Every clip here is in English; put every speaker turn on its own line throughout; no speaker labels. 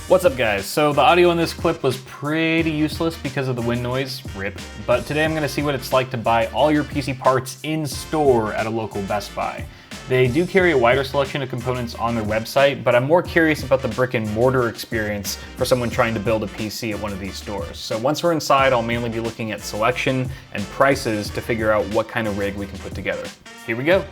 What's up guys? So the audio in this clip was pretty useless because of the wind noise, rip, but today I'm going to see what it's like to buy all your PC parts in store at a local Best Buy. They do carry a wider selection of components on their website, but I'm more curious about the brick and mortar experience for someone trying to build a PC at one of these stores. So once we're inside, I'll mainly be looking at selection and prices to figure out what kind of rig we can put together. Here we go.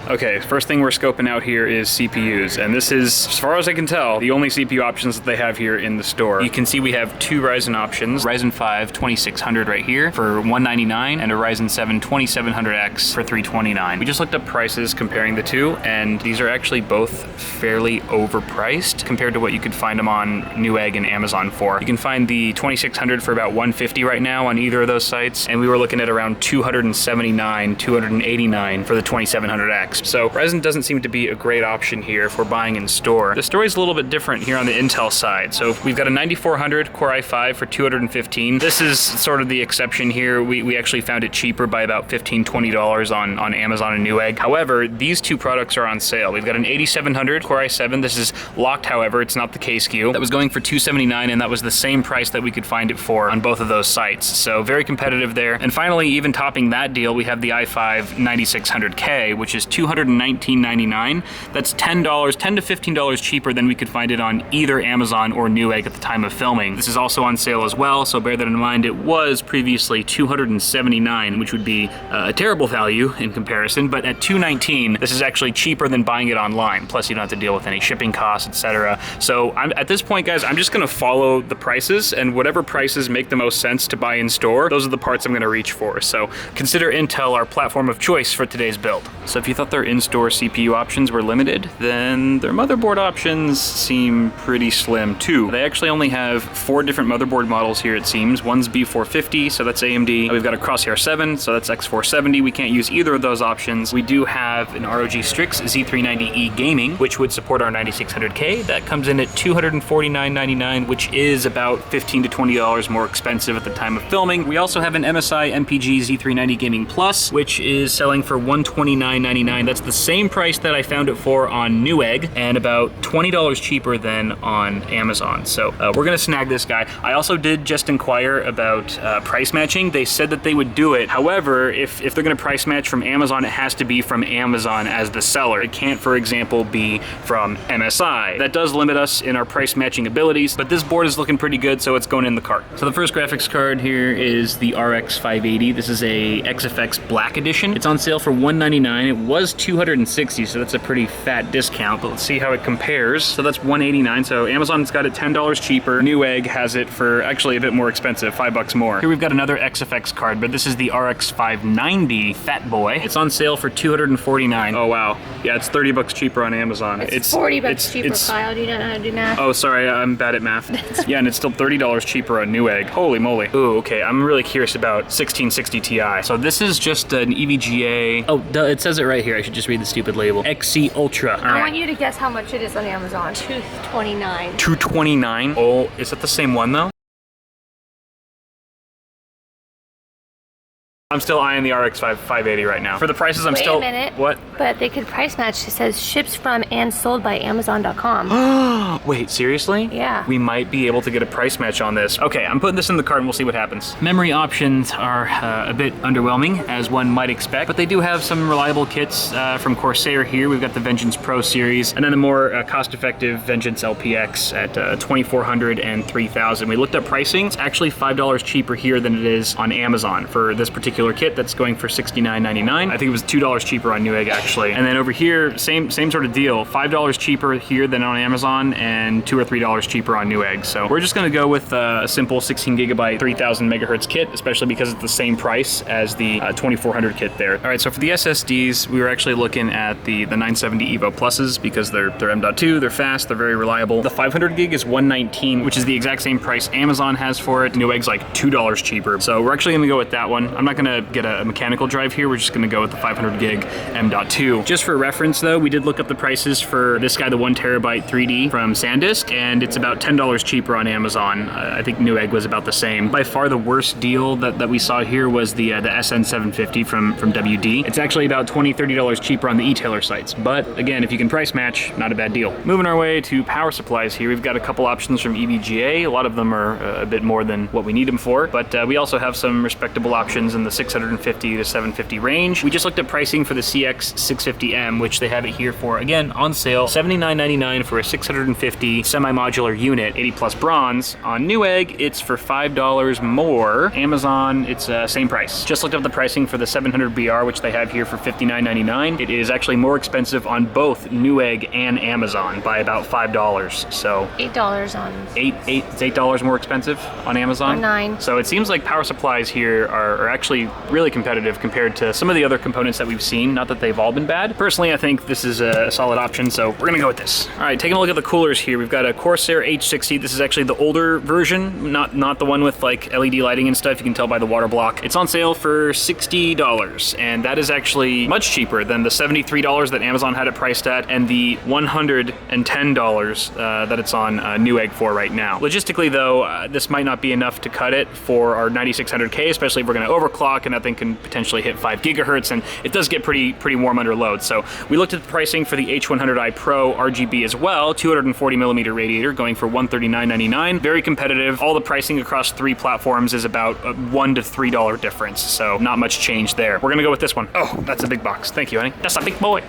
Okay, first thing we're scoping out here is CPUs, and this is, as far as I can tell, the only CPU options that they have here in the store. You can see we have two Ryzen options, Ryzen 5 2600 right here for $199 and a Ryzen 7 2700X for $329. We just looked up prices comparing the two, and these are actually both fairly overpriced compared to what you could find them on Newegg and Amazon for. You can find the 2600 for about $150 right now on either of those sites, and we were looking at around $279, $289 for the 2700X. So Ryzen doesn't seem to be a great option here if we're buying in store. The story's a little bit different here on the Intel side. So we've got a 9400 Core i5 for $215. This is sort of the exception here. We actually found it cheaper by about $15, $20 on Amazon and Newegg. However, these two products are on sale. We've got an 8700 Core i7. This is locked, however, it's not the K SKU. That was going for $279, and that was the same price that we could find it for on both of those sites. So very competitive there. And finally, even topping that deal, we have the i5 9600K, which is $219.99. That's $10 to $15 cheaper than we could find it on either Amazon or Newegg at the time of filming. This is also on sale as well, so bear that in mind. It was previously $279, which would be a terrible value in comparison, but at $219, this is actually cheaper than buying it online. Plus, you don't have to deal with any shipping costs, etc. So at this point, guys, I'm just gonna follow the prices, and whatever prices make the most sense to buy in store, those are the parts I'm gonna reach for. So consider Intel our platform of choice for today's build. So if you thought their in-store CPU options were limited, then their motherboard options seem pretty slim too. They actually only have 4 different motherboard models here, it seems. One's B450, so that's AMD. We've got a Crosshair 7, so that's X470. We can't use either of those options. We do have an ROG Strix Z390E Gaming, which would support our 9600K. That comes in at $249.99, which is about $15 to $20 more expensive at the time of filming. We also have an MSI MPG Z390 Gaming Plus, which is selling for $129.99. That's the same price that I found it for on Newegg, and about $20 cheaper than on Amazon. So we're gonna snag this guy. I also did just inquire about price matching. They said that they would do it. However, if they're gonna price match from Amazon, it has to be from Amazon as the seller. It can't, for example, be from MSI. That does limit us in our price matching abilities, but this board is looking pretty good, so it's going in the cart. So the first graphics card here is the RX 580. This is a XFX Black Edition. It's on sale for $199. It was $260, so that's a pretty fat discount, but let's see how it compares. So that's $189, so Amazon's got it $10 cheaper. Newegg has it for actually a bit more expensive, $5 more. Here we've got another XFX card, but this is the RX 590 Fat Boy. It's on sale for $249. Oh wow, yeah, it's $30 cheaper on Amazon.
It's $40 cheaper, Kyle. Do you not know how to do math?
Oh, sorry, I'm bad at math. Yeah, and it's still $30 cheaper on Newegg. Holy moly. Ooh, okay, I'm really curious about 1660 Ti. So this is just an EVGA. Oh, it says it right here. I should just read the stupid label. XC Ultra.
I want you to guess how much it is on Amazon. $229.
$229? Oh, is that the same one though? I'm still eyeing the RX 580 right now. For the prices, I'm still...
Wait a minute.
What?
But they could price match. It says ships from and sold by Amazon.com.
Wait, seriously?
Yeah.
We might be able to get a price match on this. Okay, I'm putting this in the cart and we'll see what happens. Memory options are a bit underwhelming, as one might expect, but they do have some reliable kits from Corsair here. We've got the Vengeance Pro series, and then the more cost-effective Vengeance LPX at $2,400 and $3,000. We looked up pricing. It's actually $5 cheaper here than it is on Amazon for this particular kit. That's going for $69.99. I think it was $2 cheaper on Newegg actually. And then over here, same sort of deal. $5 cheaper here than on Amazon, and $2 or $3 cheaper on Newegg. So we're just gonna go with a simple 16 gigabyte 3000 megahertz kit, especially because it's the same price as the 2400 kit there. All right, so for the SSDs, we were actually looking at the 970 Evo Pluses because they're M.2, they're fast, they're very reliable. The 500 gig is $119, which is the exact same price Amazon has for it. Newegg's like $2 cheaper. So we're actually gonna go with that one. I'm not gonna gonna get a mechanical drive here. We're just gonna go with the 500 gig M.2. Just for reference though, we did look up the prices for this guy, the 1 terabyte 3D from SanDisk, and it's about $10 cheaper on Amazon. I think Newegg was about the same. By far the worst deal that we saw here was the SN750 from WD. It's actually about $20, $30 cheaper on the e-tailer sites. But again, if you can price match, not a bad deal. Moving our way to power supplies here, we've got a couple options from EVGA. A lot of them are a bit more than what we need them for, but we also have some respectable options in the 650 to 750 range. We just looked at pricing for the CX650M, which they have it here for, again, on sale, $79.99 for a 650 semi-modular unit, 80 plus bronze. On Newegg, it's for $5 more. Amazon, it's same price. Just looked up the pricing for the 700BR, which they have here for $59.99. It is actually more expensive on both Newegg and Amazon by about $5. So
$8 on.
It's $8 more expensive on Amazon.
Or $9.
So it seems like power supplies here are actually really competitive compared to some of the other components that we've seen. Not that they've all been bad. Personally, I think this is a solid option, so we're gonna go with this. All right, taking a look at the coolers here, we've got a Corsair H60. This is actually the older version, not the one with like LED lighting and stuff. You can tell by the water block. It's on sale for $60, and that is actually much cheaper than the $73 that Amazon had it priced at, and the $110 that it's on Newegg for right now. Logistically though, this might not be enough to cut it for our 9600K, especially if we're gonna overclock, and that thing can potentially hit 5 gigahertz, and it does get pretty warm under load. So we looked at the pricing for the H100i Pro RGB as well, 240 millimeter radiator, going for $139.99. Very competitive. All the pricing across 3 platforms is about a $1 to $3 difference, so not much change there. We're gonna go with this one. Oh, that's a big box. Thank you, honey. That's a big boy.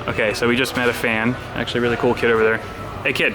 Okay, so we just met a fan. Actually, a really cool kid over there. Hey, kid.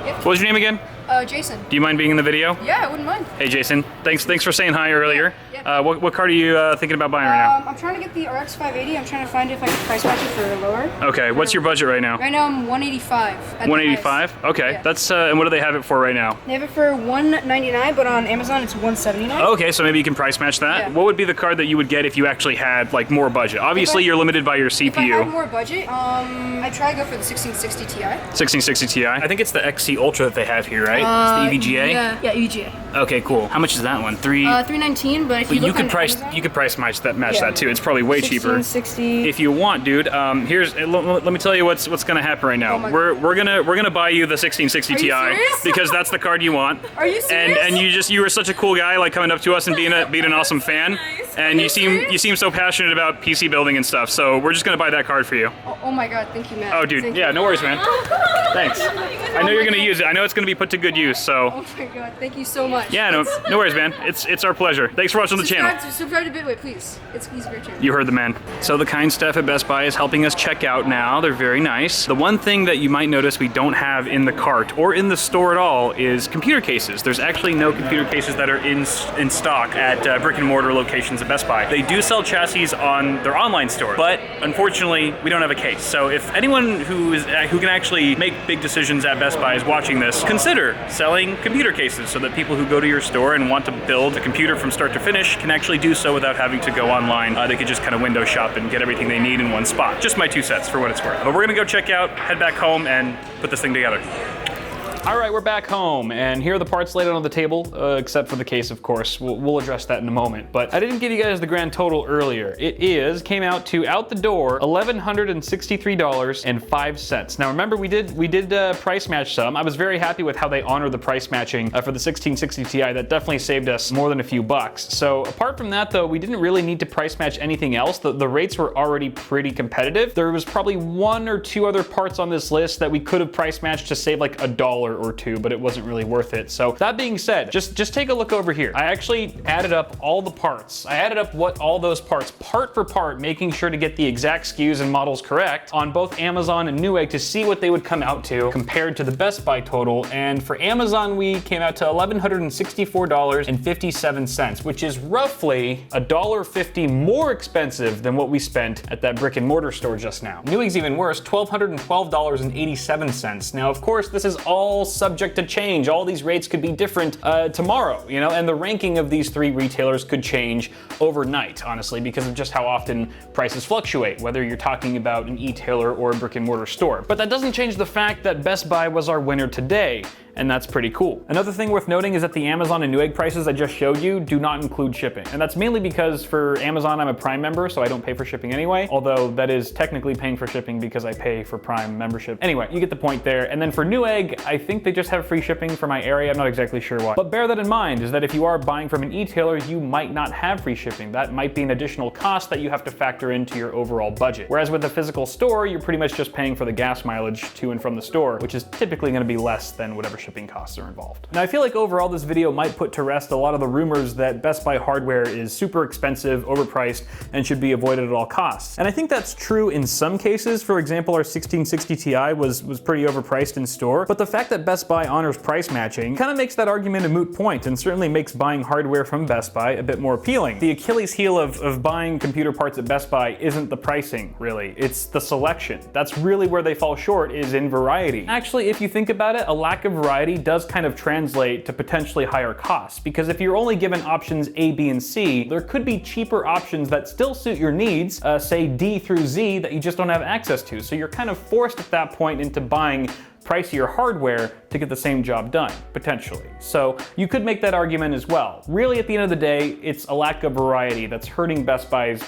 Yep.
What was your name again?
Jason.
Do you mind being in the video?
Yeah, I wouldn't mind.
Hey, Jason. Thanks for saying hi earlier.
Yeah.
What card are you thinking about buying right now?
I'm trying to get the RX 580. I'm trying to find if I can price match it for lower.
Okay, what's your budget right now?
Right now I'm 185.
185? Okay,
Yeah.
that's and what do they have it for right now?
They have it for 199, but on Amazon it's 179.
Okay, so maybe you can price match that.
Yeah.
What would be the card that you would get if you actually had like more budget? Obviously, you're limited by your CPU.
If I had more budget, I try to go for the 1660 Ti.
1660 Ti. I think it's the XC Ultra that they have here, right? It's the EVGA.
Yeah, EVGA.
Okay, cool. How much is that one?
319, but if you look
could
on
price
Amazon,
you could price match that
Yeah.
too. It's probably way cheaper.
1660.
If you want, dude, let me tell you what's gonna happen right now.
Oh my
we're gonna buy you the 1660
Are you
Ti
serious?
because that's the card you want.
Are you serious?
And you were such a cool guy, like coming up to us and being an awesome fan. And you seem so passionate about PC building and stuff. So we're just gonna buy that card for you.
Oh my god, thank you, man.
Oh, dude,
Thank
yeah,
you.
no worries, man. Thanks. I know you're gonna use it. I know it's gonna be put to good use. So
Oh my god, thank you so much.
yeah, no worries, man. It's our pleasure. Thanks for watching the channel.
Subscribe to Bitwit, please. He's a great channel.
You heard the man. So the kind staff at Best Buy is helping us check out now. They're very nice. The one thing that you might notice we don't have in the cart or in the store at all is computer cases. There's actually no computer cases that are in stock at brick-and-mortar locations at Best Buy. They do sell chassis on their online store, but unfortunately, we don't have a case. So if anyone who can actually make big decisions at Best Buy is watching this, consider selling computer cases so that people who go to your store and want to build a computer from start to finish can actually do so without having to go online. They could just kind of window shop and get everything they need in one spot. Just my 2 cents for what it's worth. But we're gonna go check out, head back home, and put this thing together. All right, we're back home, and here are the parts laid out on the table, except for the case, of course. We'll address that in a moment. But I didn't give you guys the grand total earlier. Came out to, out the door, $1,163.05. Now remember, we did price match some. I was very happy with how they honored the price matching for the 1660 Ti. That definitely saved us more than a few bucks. So apart from that, though, we didn't really need to price match anything else. The rates were already pretty competitive. There was probably 1 or 2 other parts on this list that we could have price matched to save like $1 or 2, but it wasn't really worth it. So that being said, just take a look over here. I actually added up all the parts. I added up what all those parts, part for part, making sure to get the exact SKUs and models correct on both Amazon and Newegg to see what they would come out to compared to the Best Buy total. And for Amazon, we came out to $1,164.57, which is roughly $1.50 more expensive than what we spent at that brick and mortar store just now. Newegg's even worse, $1,212.87. Now, of course, this is all subject to change. All these rates could be different tomorrow, you know, and the ranking of these 3 retailers could change overnight, honestly, because of just how often prices fluctuate, whether you're talking about an e-tailer or a brick and mortar store. But that doesn't change the fact that Best Buy was our winner today. and that's pretty cool. Another thing worth noting is that the Amazon and Newegg prices I just showed you do not include shipping. And that's mainly because for Amazon, I'm a Prime member, so I don't pay for shipping anyway, although that is technically paying for shipping because I pay for Prime membership. Anyway, you get the point there. And then for Newegg, I think they just have free shipping for my area. I'm not exactly sure why. But bear that in mind, is that if you are buying from an e-tailer, you might not have free shipping. That might be an additional cost that you have to factor into your overall budget. Whereas with the physical store, you're pretty much just paying for the gas mileage to and from the store, which is typically gonna be less than whatever shipping costs are involved. Now, I feel like overall this video might put to rest a lot of the rumors that Best Buy hardware is super expensive, overpriced, and should be avoided at all costs. And I think that's true in some cases. For example, our 1660 Ti was pretty overpriced in store, but the fact that Best Buy honors price matching kind of makes that argument a moot point and certainly makes buying hardware from Best Buy a bit more appealing. The Achilles heel of buying computer parts at Best Buy isn't the pricing, really. It's the selection. That's really where they fall short, is in variety. Actually, if you think about it, a lack of variety does kind of translate to potentially higher costs, because if you're only given options A, B, and C, there could be cheaper options that still suit your needs, say D through Z, that you just don't have access to. So you're kind of forced at that point into buying pricier hardware to get the same job done, potentially. So you could make that argument as well. Really, at the end of the day, it's a lack of variety that's hurting Best Buy's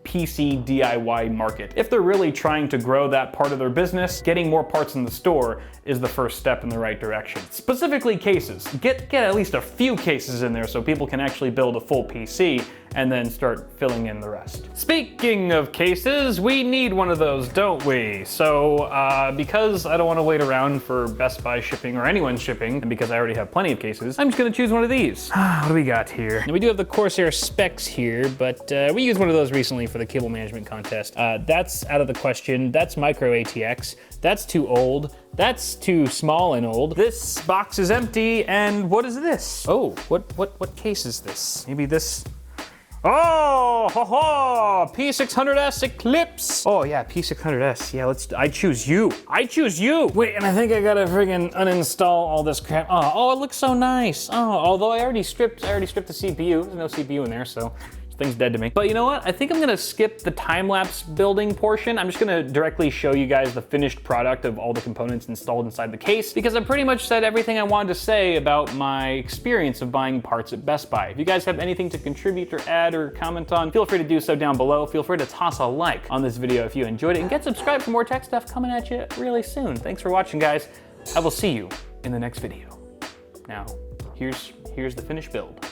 PC DIY market. If they're really trying to grow that part of their business, getting more parts in the store is the first step in the right direction. Specifically cases. Get at least a few cases in there so people can actually build a full PC and then start filling in the rest. Speaking of cases, we need one of those, don't we? So because I don't want to wait around for Best Buy shipping or anyone's shipping, and because I already have plenty of cases, I'm just gonna choose one of these. What do we got here? Now, we do have the Corsair specs here, but we used one of those recently for the cable management contest. That's out of the question. That's micro ATX. That's too old. That's too small and old. This box is empty, and what is this? Oh, what case is this? Maybe this. Oh, ho ho! P600S Eclipse! Oh yeah, P600S. Yeah, I choose you. I choose you! Wait, and I think I gotta friggin' uninstall all this crap. Oh, it looks so nice. Oh, although I already stripped the CPU. There's no CPU in there, so thing's dead to me. But you know what? I think I'm gonna skip the time-lapse building portion. I'm just gonna directly show you guys the finished product of all the components installed inside the case, because I pretty much said everything I wanted to say about my experience of buying parts at Best Buy. If you guys have anything to contribute or add or comment on, feel free to do so down below. Feel free to toss a like on this video if you enjoyed it, and get subscribed for more tech stuff coming at you really soon. Thanks for watching, guys. I will see you in the next video. Now, here's the finished build.